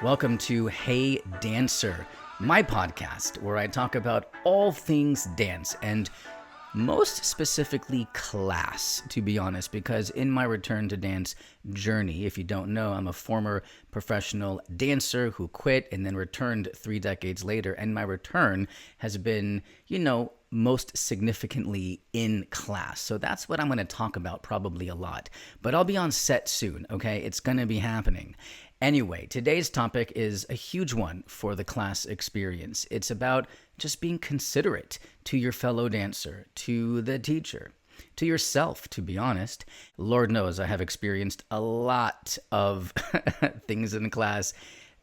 Welcome to Hey Dancer, my podcast where I talk about all things dance and most specifically class, to be honest, because in my return to dance journey, if you don't know, I'm a former professional dancer who quit and then returned 3 decades later. And my return has been, most significantly in class. So that's what I'm going to talk about probably a lot. But I'll be on set soon, okay? It's going to be happening. Anyway, today's topic is a huge one for the class experience. It's about just being considerate to your fellow dancer, to the teacher, to yourself, to be honest. Lord knows I have experienced a lot of things in class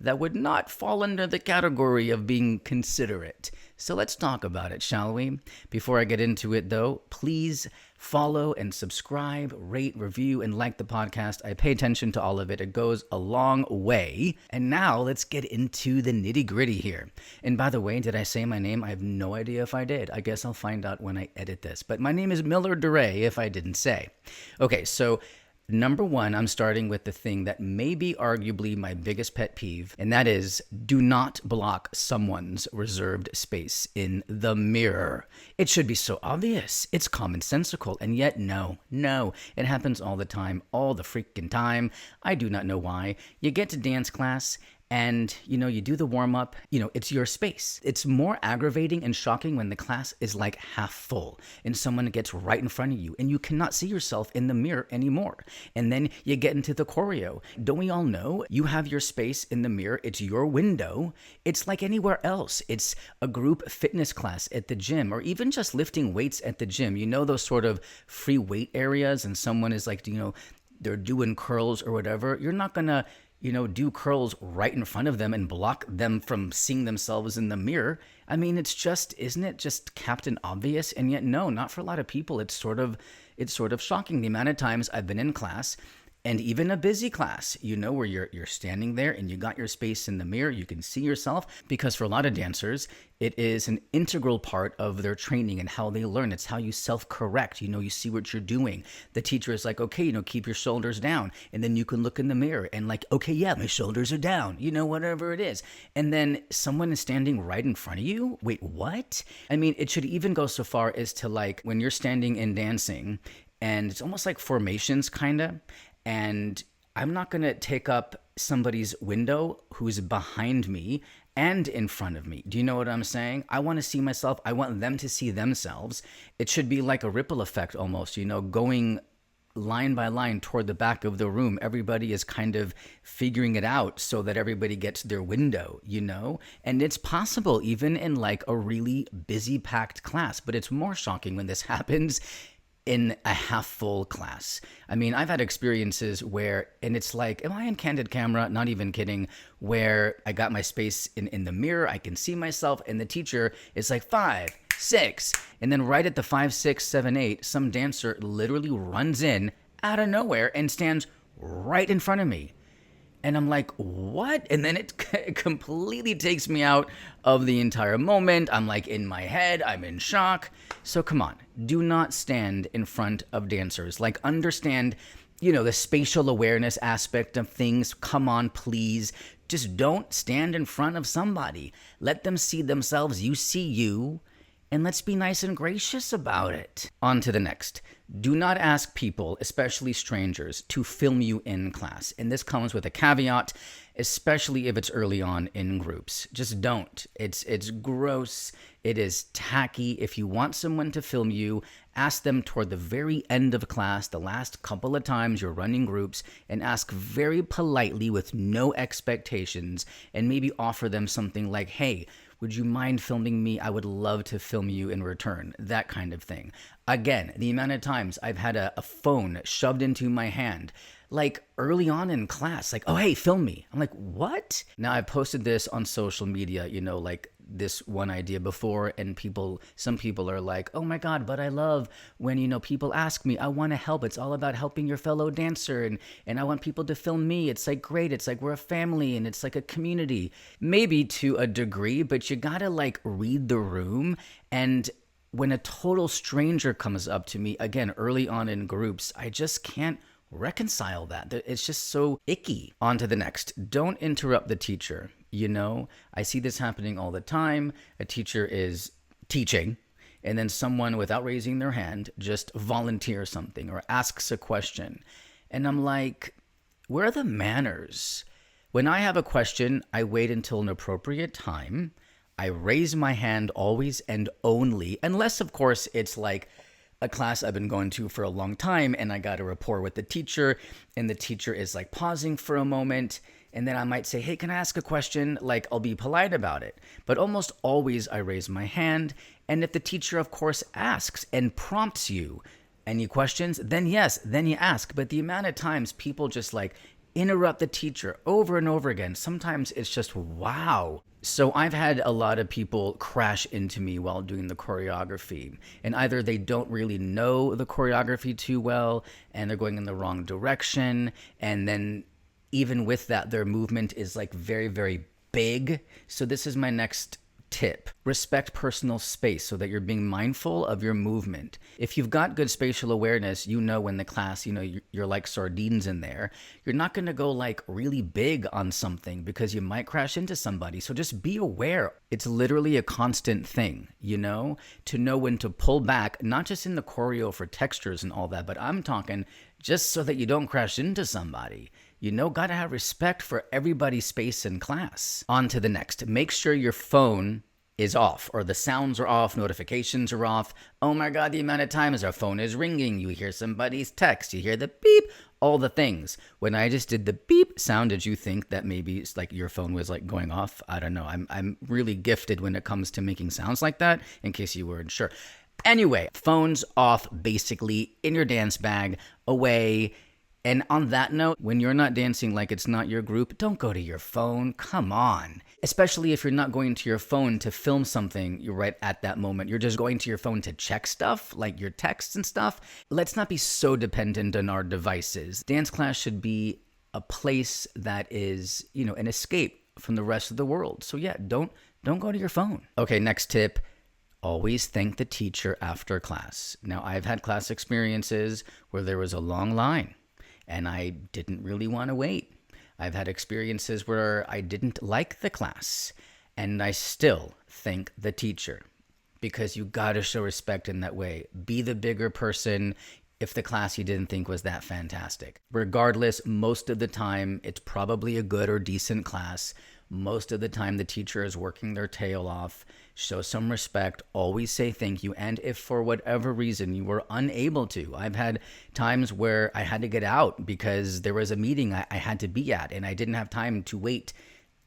that would not fall under the category of being considerate. So let's talk about it, shall we? Before I get into it, though, please follow and subscribe, rate, review, and like the podcast. I pay attention to all of it. It goes a long way. And now let's get into the nitty-gritty here. And by the way, did I say my name? I have no idea if I did. I guess I'll find out when I edit this. But my name is Miller DeRay, if I didn't say. Okay, so number one, I'm starting with the thing that may be arguably my biggest pet peeve, and that is do not block someone's reserved space in the mirror. It should be so obvious. It's commonsensical, and yet no, it happens all the time, all the freaking time. I do not know why. You get to dance class, and, you do the warm-up, it's your space. It's more aggravating and shocking when the class is like half full and someone gets right in front of you and you cannot see yourself in the mirror anymore. And then you get into the choreo. Don't we all know you have your space in the mirror? It's your window. It's like anywhere else. It's a group fitness class at the gym or even just lifting weights at the gym. Those sort of free weight areas and someone is like, they're doing curls or whatever. You're not going to do curls right in front of them and block them from seeing themselves in the mirror. I mean, isn't it just Captain Obvious? And yet, no, not for a lot of people. It's sort of shocking the amount of times I've been in class, and even a busy class, where you're standing there and you got your space in the mirror, you can see yourself, because for a lot of dancers, it is an integral part of their training and how they learn. It's how you self-correct. You see what you're doing. The teacher is like, okay, keep your shoulders down. And then you can look in the mirror and like, okay, yeah, my shoulders are down, whatever it is. And then someone is standing right in front of you. Wait, what? I mean, it should even go so far as to like when you're standing and dancing, and it's almost like formations kind of. And I'm not going to take up somebody's window who's behind me and in front of me. Do you know what I'm saying? I want to see myself. I want them to see themselves. It should be like a ripple effect almost, going line by line toward the back of the room. Everybody is kind of figuring it out so that everybody gets their window, And it's possible even in like a really busy packed class, but it's more shocking when this happens in a half full class. I mean, I've had experiences where, and it's like, am I in candid camera? Not even kidding, where I got my space in the mirror, I can see myself, and the teacher is like 5, 6, and then right at the 5, 6, 7, 8, some dancer literally runs in out of nowhere and stands right in front of me. And I'm like, what? And then it completely takes me out of the entire moment. I'm like in my head. I'm in shock. So come on. Do not stand in front of dancers. Like understand, the spatial awareness aspect of things. Come on, please. Just don't stand in front of somebody. Let them see themselves. You see you. And let's be nice and gracious about it. On to the next. Do not ask people, especially strangers, to film you in class. And this comes with a caveat, especially if it's early on in groups. Just don't. It's gross. It is tacky. If you want someone to film you, ask them toward the very end of class, the last couple of times you're running groups, and ask very politely with no expectations, and maybe offer them something like, hey, would you mind filming me? I would love to film you in return. That kind of thing. Again, the amount of times I've had a phone shoved into my hand, like early on in class, like, oh, hey, film me. I'm like, what? Now, I posted this on social media, like this one idea before, and some people are like, oh my God, but I love when, people ask me, I want to help. It's all about helping your fellow dancer, and I want people to film me. It's like great. It's like we're a family, and it's like a community. Maybe to a degree, but you gotta like read the room. And when a total stranger comes up to me, again, early on in groups, I just can't reconcile that. It's just so icky. On to the next. Don't interrupt the teacher. I see this happening all the time. A teacher is teaching, and then someone, without raising their hand, just volunteers something or asks a question. And I'm like, where are the manners? When I have a question, I wait until an appropriate time. I raise my hand always and only, unless, of course, it's like a class I've been going to for a long time and I got a rapport with the teacher and the teacher is like pausing for a moment. And then I might say, hey, can I ask a question? Like, I'll be polite about it. But almost always I raise my hand. And if the teacher, of course, asks and prompts you any questions, then yes, then you ask. But the amount of times people just like interrupt the teacher over and over again, sometimes it's just wow. So I've had a lot of people crash into me while doing the choreography, and either they don't really know the choreography too well and they're going in the wrong direction, and then even with that, their movement is like very, very big. So this is my next tip. Respect personal space so that you're being mindful of your movement. If you've got good spatial awareness, when the class, you're like sardines in there, you're not going to go like really big on something because you might crash into somebody. So just be aware. It's literally a constant thing, to know when to pull back, not just in the choreo for textures and all that, but I'm talking just so that you don't crash into somebody. Gotta have respect for everybody's space in class. On to the next. Make sure your phone is off, or the sounds are off, notifications are off. Oh my God, the amount of times our phone is ringing. You hear somebody's text, you hear the beep, all the things. When I just did the beep sound, did you think that maybe it's like your phone was like going off? I don't know. I'm really gifted when it comes to making sounds like that, in case you weren't sure. Anyway, phones off, basically in your dance bag, away. And on that note, when you're not dancing like it's not your group, don't go to your phone. Come on. Especially if you're not going to your phone to film something you're right at that moment. You're just going to your phone to check stuff, like your texts and stuff. Let's not be so dependent on our devices. Dance class should be a place that is, an escape from the rest of the world. So yeah, don't go to your phone. Okay, next tip. Always thank the teacher after class. Now, I've had class experiences where there was a long line and I didn't really want to wait. I've had experiences where I didn't like the class and I still thank the teacher, because you got to show respect in that way. Be the bigger person if the class you didn't think was that fantastic. Regardless, most of the time, it's probably a good or decent class. Most of the time, the teacher is working their tail off. Show some respect, always say thank you. And if for whatever reason you were unable to, I've had times where I had to get out because there was a meeting I had to be at and I didn't have time to wait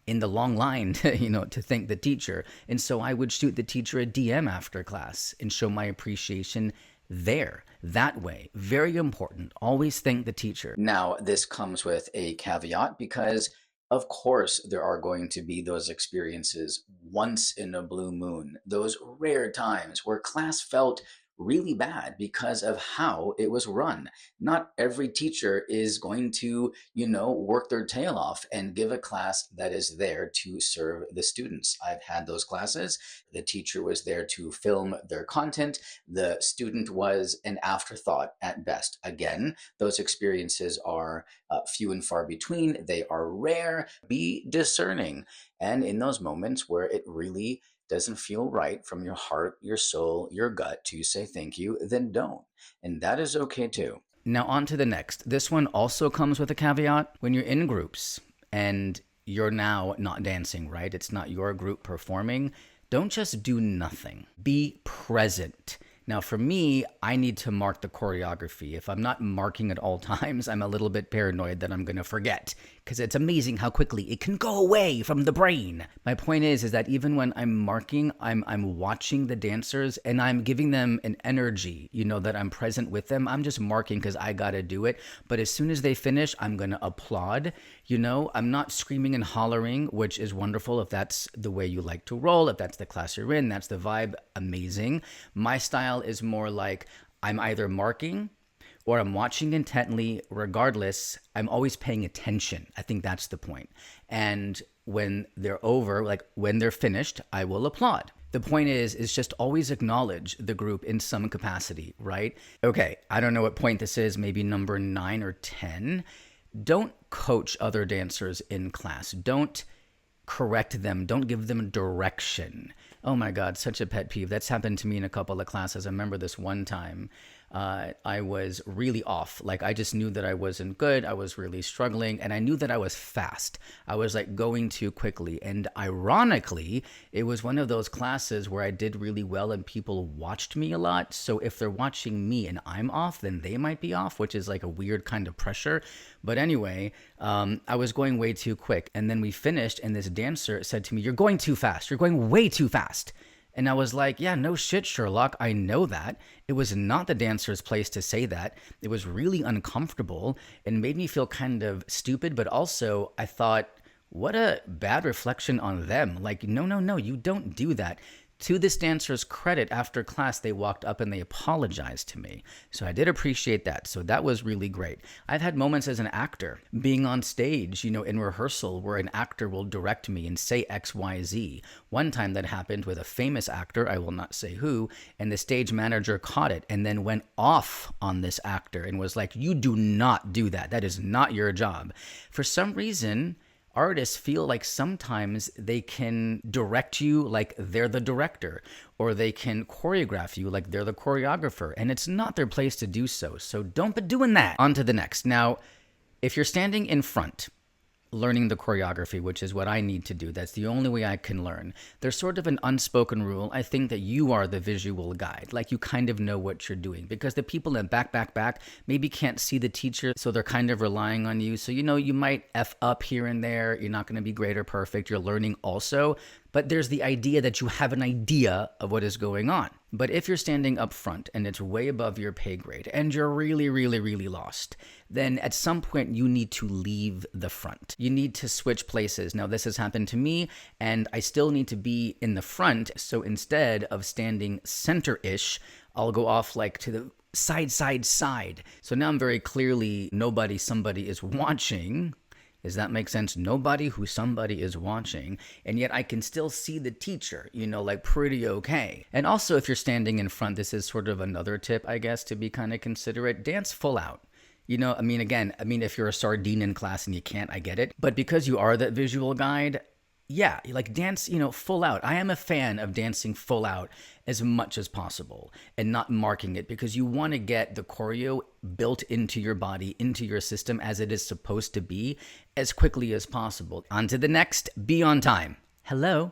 in the long line to thank the teacher. And so I would shoot the teacher a DM after class and show my appreciation there, that way. Very important. Always thank the teacher. Now, this comes with a caveat because of course, there are going to be those experiences once in a blue moon, those rare times where class felt really bad because of how it was run. Not every teacher is going to, work their tail off and give a class that is there to serve the students. I've had those classes. The teacher was there to film their content. The student was an afterthought at best. Again, those experiences are few and far between. They are rare. Be discerning. And in those moments where it really doesn't feel right from your heart, your soul, your gut to say thank you, then don't. And that is okay too. Now on to the next. This one also comes with a caveat. When you're in groups and you're now not dancing, right? It's not your group performing. Don't just do nothing. Be present. Now, for me, I need to mark the choreography. If I'm not marking at all times, I'm a little bit paranoid that I'm going to forget, because it's amazing how quickly it can go away from the brain. My point is that even when I'm marking, I'm watching the dancers and I'm giving them an energy, that I'm present with them. I'm just marking because I got to do it. But as soon as they finish, I'm going to applaud. I'm not screaming and hollering, which is wonderful if that's the way you like to roll. If that's the class you're in, that's the vibe, amazing. My style is more like I'm either marking or I'm watching intently. Regardless, I'm always paying attention. I think that's the point. And when they're over, like when they're finished, I will applaud. The point is just always acknowledge the group in some capacity, right? Okay, I don't know what point this is, maybe number 9 or 10. Don't coach other dancers in class. Don't correct them. Don't give them direction. Oh my God, such a pet peeve. That's happened to me in a couple of classes. I remember this one time. I was really off. Like, I just knew that I wasn't good. I was really struggling, and I knew that I was fast. I was like going too quickly. And ironically, it was one of those classes where I did really well and people watched me a lot. So if they're watching me and I'm off, then they might be off, which is like a weird kind of pressure. But anyway, I was going way too quick. And then we finished, and this dancer said to me, "You're going too fast. You're going way too fast." And I was like, yeah, no shit, Sherlock. I know that. It was not the dancer's place to say that. It was really uncomfortable and made me feel kind of stupid. But also, I thought, what a bad reflection on them. Like, no, you don't do that. To this dancer's credit, after class, they walked up and they apologized to me. So I did appreciate that. So that was really great. I've had moments as an actor being on stage, in rehearsal where an actor will direct me and say X, Y, Z. One time that happened with a famous actor, I will not say who, and the stage manager caught it and then went off on this actor and was like, "You do not do that. That is not your job." For some reason, artists feel like sometimes they can direct you like they're the director, or they can choreograph you like they're the choreographer, and it's not their place to do so. So don't be doing that. On to the next. Now, if you're standing in front, learning the choreography, which is what I need to do. That's the only way I can learn. There's sort of an unspoken rule. I think that you are the visual guide. Like, you kind of know what you're doing, because the people in back maybe can't see the teacher, so they're kind of relying on you. So, you might F up here and there. You're not going to be great or perfect. You're learning also. But there's the idea that you have an idea of what is going on. But if you're standing up front and it's way above your pay grade and you're really, really, really lost, then at some point you need to leave the front. You need to switch places. Now, this has happened to me, and I still need to be in the front. So instead of standing center-ish, I'll go off like to the side. So now I'm very clearly somebody is watching. Does that make sense? Nobody who somebody is watching, and yet I can still see the teacher, like pretty okay. And also, if you're standing in front, this is sort of another tip, I guess, to be kind of considerate. Dance full out. If you're a sardine in class and you can't, I get it. But because you are that visual guide, yeah, like dance, full out. I am a fan of dancing full out as much as possible and not marking it, because you want to get the choreo built into your body, into your system as it is supposed to be, as quickly as possible. On to the next, be on time. Hello.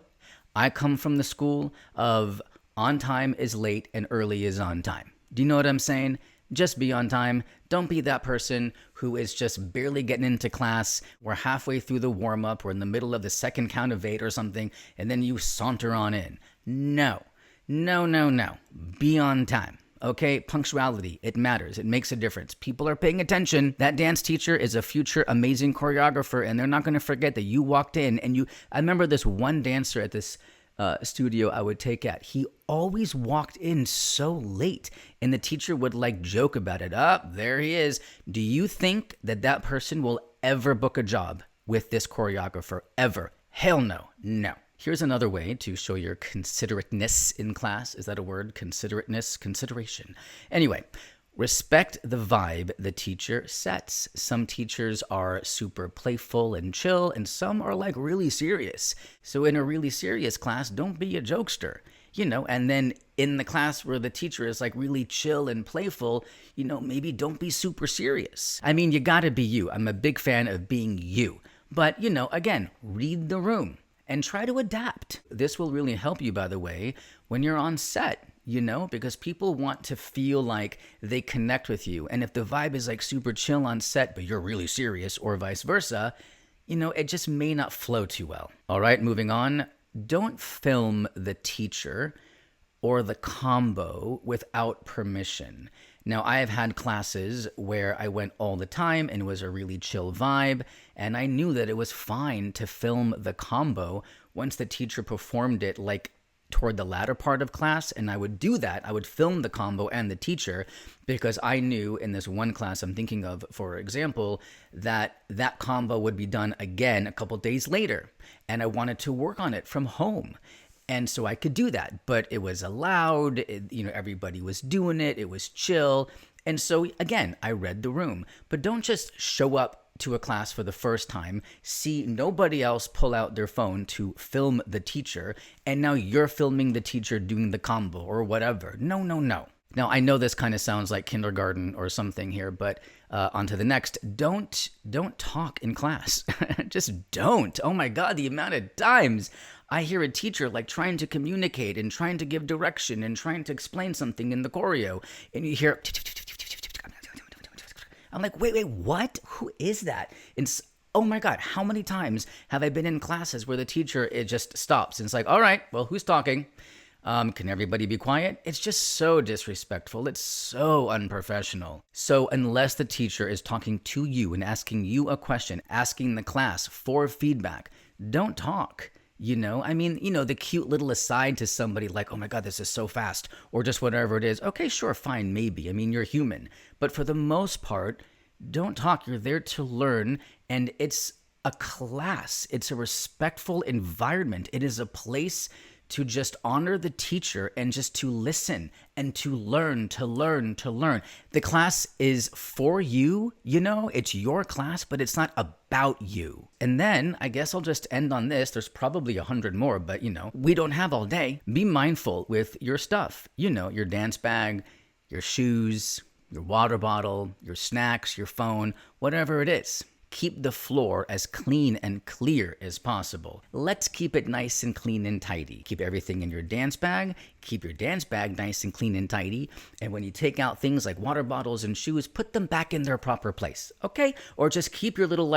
I come from the school of on time is late and early is on time. Do you know what I'm saying? Just be on time. Don't be that person who is just barely getting into class. We're halfway through the warm-up. We're in the middle of the second count of 8 or something, and then you saunter on in. No. Be on time. Okay? Punctuality. It matters. It makes a difference. People are paying attention. That dance teacher is a future amazing choreographer, and they're not going to forget that you walked in and I remember this one dancer at this studio I would take at. He always walked in so late, and the teacher would like joke about it. There he is. Do you think that person will ever book a job with this choreographer? Ever? Hell no. No. Here's another way to show your considerateness in class. Is that a word? Considerateness? Consideration. Anyway, respect the vibe the teacher sets. Some teachers are super playful and chill, and some are like really serious. So in a really serious class, don't be a jokester, and then in the class where the teacher is like really chill and playful, maybe don't be super serious. You gotta be you. I'm a big fan of being you. But, again, read the room and try to adapt. This will really help you, by the way, when you're on set. Because people want to feel like they connect with you. And if the vibe is like super chill on set, but you're really serious, or vice versa, it just may not flow too well. All right, moving on. Don't film the teacher or the combo without permission. Now, I have had classes where I went all the time and it was a really chill vibe, and I knew that it was fine to film the combo once the teacher performed it like toward the latter part of class, and I would do that. I would film the combo and the teacher, because I knew in this one class I'm thinking of, for example, that combo would be done again a couple days later, and I wanted to work on it from home. And so I could do that, but it was allowed, everybody was doing it, it was chill. And so again, I read the room. But don't just show up to a class for the first time, see nobody else pull out their phone to film the teacher, and now you're filming the teacher doing the combo or whatever. No, no, no. Now, I know this kind of sounds like kindergarten or something here, but on to the next. Don't talk in class. Just don't. Oh my God, the amount of times I hear a teacher like trying to communicate and trying to give direction and trying to explain something in the choreo, and you hear, I'm like, wait, what? Who is that? And oh my God, how many times have I been in classes where the teacher, it just stops and it's like, all right, well, who's talking? Can everybody be quiet? It's just so disrespectful. It's so unprofessional. So unless the teacher is talking to you and asking you a question, asking the class for feedback, don't talk. The cute little aside to somebody like, oh my God, this is so fast, or just whatever it is. Okay, sure, fine, maybe. You're human. But for the most part, don't talk. You're there to learn, and it's a class. It's a respectful environment. It is a place to just honor the teacher and just to listen and to learn. The class is for you, it's your class, but it's not about you. And then I guess I'll just end on this. There's probably 100 more, but we don't have all day. Be mindful with your stuff, your dance bag, your shoes, your water bottle, your snacks, your phone, whatever it is. Keep the floor as clean and clear as possible. Let's keep it nice and clean and tidy. Keep everything in your dance bag. Keep your dance bag nice and clean and tidy. And when you take out things like water bottles and shoes, put them back in their proper place, okay? Or just keep your little,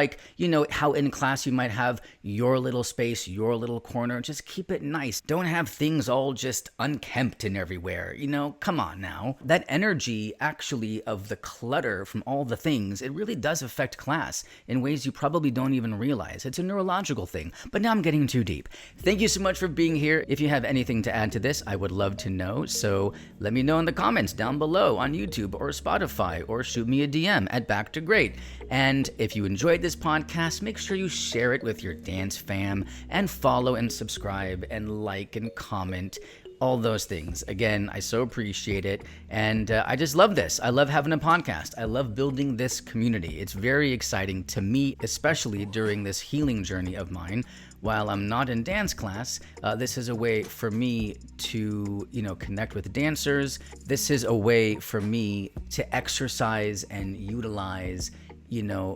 how in class you might have your little space, your little corner. Just keep it nice. Don't have things all just unkempt and everywhere. Come on now. That energy, actually, of the clutter from all the things, it really does affect class in ways you probably don't even realize. It's a neurological thing, but now I'm getting too deep. Thank you so much for being here. If you have anything to add to this, I would love to know. So let me know in the comments down below on YouTube or Spotify, or shoot me a DM at Back to Great. And if you enjoyed this podcast, make sure you share it with your dance fam and follow and subscribe and like and comment. All those things. Again, I so appreciate it. And I just love this. I love having a podcast. I love building this community. It's very exciting to me, especially during this healing journey of mine. While I'm not in dance class, this is a way for me to, connect with dancers. This is a way for me to exercise and utilize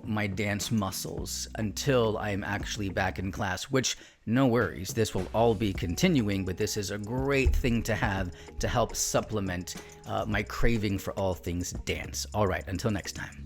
my dance muscles until I'm actually back in class, which, no worries, this will all be continuing, but this is a great thing to have to help supplement my craving for all things dance. All right, until next time.